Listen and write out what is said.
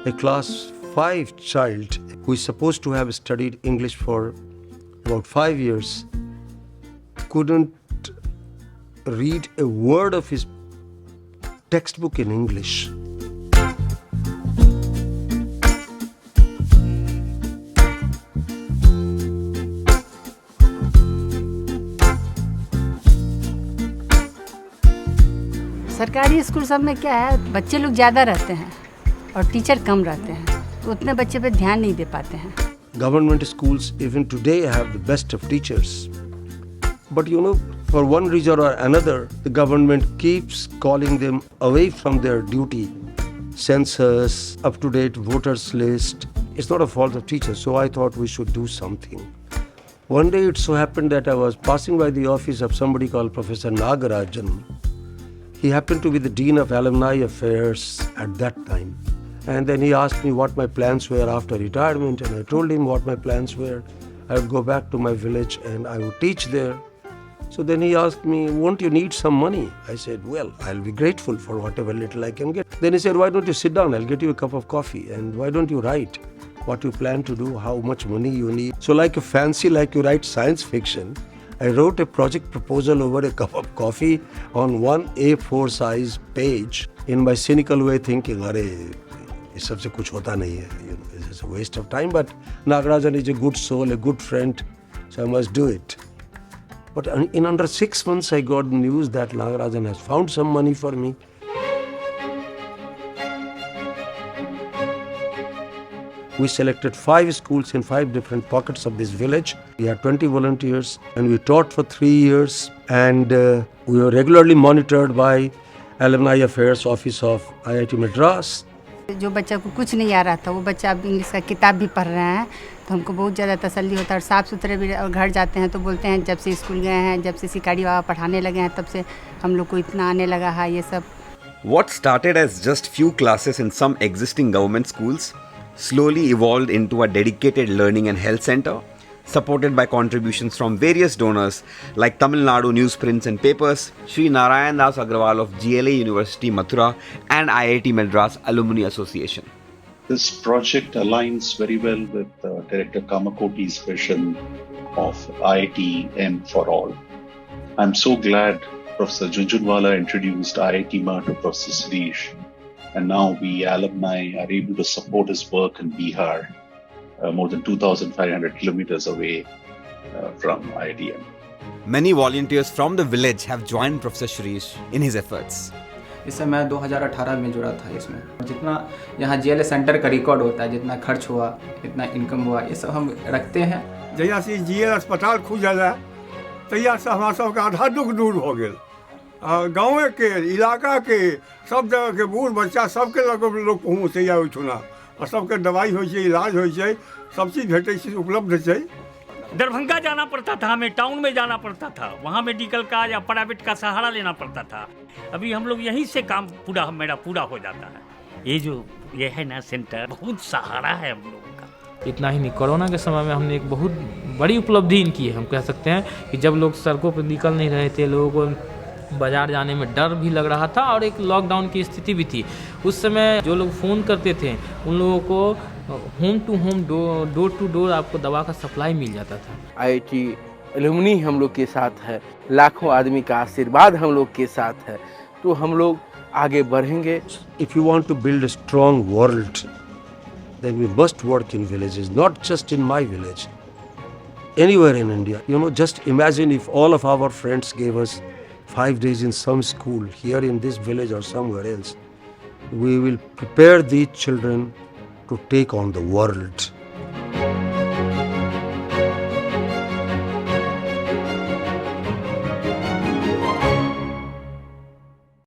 A class 5 child who is supposed to have studied English for about 5 years couldn't read a word of his textbook in English. सरकारी school सब में क्या है, बच्चे लोग ज़्यादा रहते हैं और टीचर कम रहते हैं, तो उतने बच्चे पे ध्यान नहीं दे पाते हैं. Government schools even today have the best of teachers. But for one reason or another, the government keeps calling them away from their duty. Census, up-to-date voters list. It's not a fault of teachers, so I thought we should do something. One day it so happened that I was passing by the office of somebody called Professor Nagarajan. He happened to be the Dean of Alumni Affairs at that time. And then he asked me what my plans were after retirement, and I told him what my plans were. I would go back to my village and I would teach there. So then he asked me, won't you need some money? I said, well, I'll be grateful for whatever little I can get. Then he said, why don't you sit down? I'll get you a cup of coffee. And why don't you write what you plan to do, how much money you need? So like you write science fiction, I wrote a project proposal over a cup of coffee on one A4 size page in my cynical way, thinking, इस सबसे कुछ होता नहीं है, it's a waste of time. But Nagarajan is a good soul, a good friend, so I must do it. But in under 6 months, I got news that Nagarajan has found some money for me. We selected 5 schools in 5 different pockets of this village. We had 20 volunteers and we taught for 3 years, and we were regularly monitored by Alumni Affairs Office of IIT Madras. जो बच्चा को कुछ नहीं आ रहा था, वो बच्चा अब इंग्लिश का किताब भी पढ़ रहे हैं, तो हमको बहुत ज़्यादा तसल्ली होता है. और साफ़ सुथरे भी, और घर जाते हैं तो बोलते हैं जब से स्कूल गए हैं, जब से सिकारी बाबा पढ़ाने लगे हैं, तब से हम लोग को इतना आने लगा है ये सब. What started as just few classes in some existing government schools slowly evolved into a dedicated learning and health center, supported by contributions from various donors like Tamil Nadu Newsprints and Papers, Sri Narayan Das Agrawal of GLA University Mathura, and IIT Madras Alumni Association. This project aligns very well with Director Kamakoti's vision of IIT M for all. I'm so glad Professor Junjunwala introduced IIT Ma to Professor Sirish, and now we alumni are able to support his work in Bihar, more than 2,500 kilometers away from IITM. Many volunteers from the village have joined Professor Shirish in his efforts. इससे मैं 2018 में जुड़ा था इसमें. जितना यहाँ GLA centre का record होता है, जितना खर्च हुआ, जितना इनकम हुआ, ये सब हम रखते हैं. जहिया से GLA अस्पताल खुजल है, तहिया से हमारा सबके आधा दुख दूर हो गया. गाँव के, इलाका के, सब जगह के बूढ़ बच्चा सबके लोग पहुँच जाए, और सबके दवाई हो जाए, इलाज हो जाए, सब चीज़ भेटे उपलब्ध है. दरभंगा जाना पड़ता था, हमें टाउन में जाना पड़ता था, वहाँ मेडिकल का या प्राइवेट का सहारा लेना पड़ता था. अभी हम लोग यहीं से काम मेरा पूरा हो जाता है. ये है ना सेंटर, बहुत सहारा है हम लोगों का. इतना ही नहीं, कोरोना के समय में हमने एक बहुत बड़ी उपलब्धि इनकी है. हम कह सकते हैं कि जब लोग सड़कों पर निकल नहीं रहे थे, लोगों को बाज़ार जाने में डर भी लग रहा था और एक लॉकडाउन की स्थिति भी थी, उस समय जो लोग फ़ोन करते थे उन लोगों को home to home, door to door आपको दवा का सप्लाई मिल जाता था. IIT एलुमनी हम लोग के साथ है, लाखों आदमी का आशीर्वाद हम लोग के साथ है, तो हम लोग आगे बढ़ेंगे. If you want to build a strong world, then we must work in villages, not just in my village, anywhere in India. Just imagine if all of our friends gave us 5 days in some school here in this village or somewhere else. We will prepare these children to take on the world.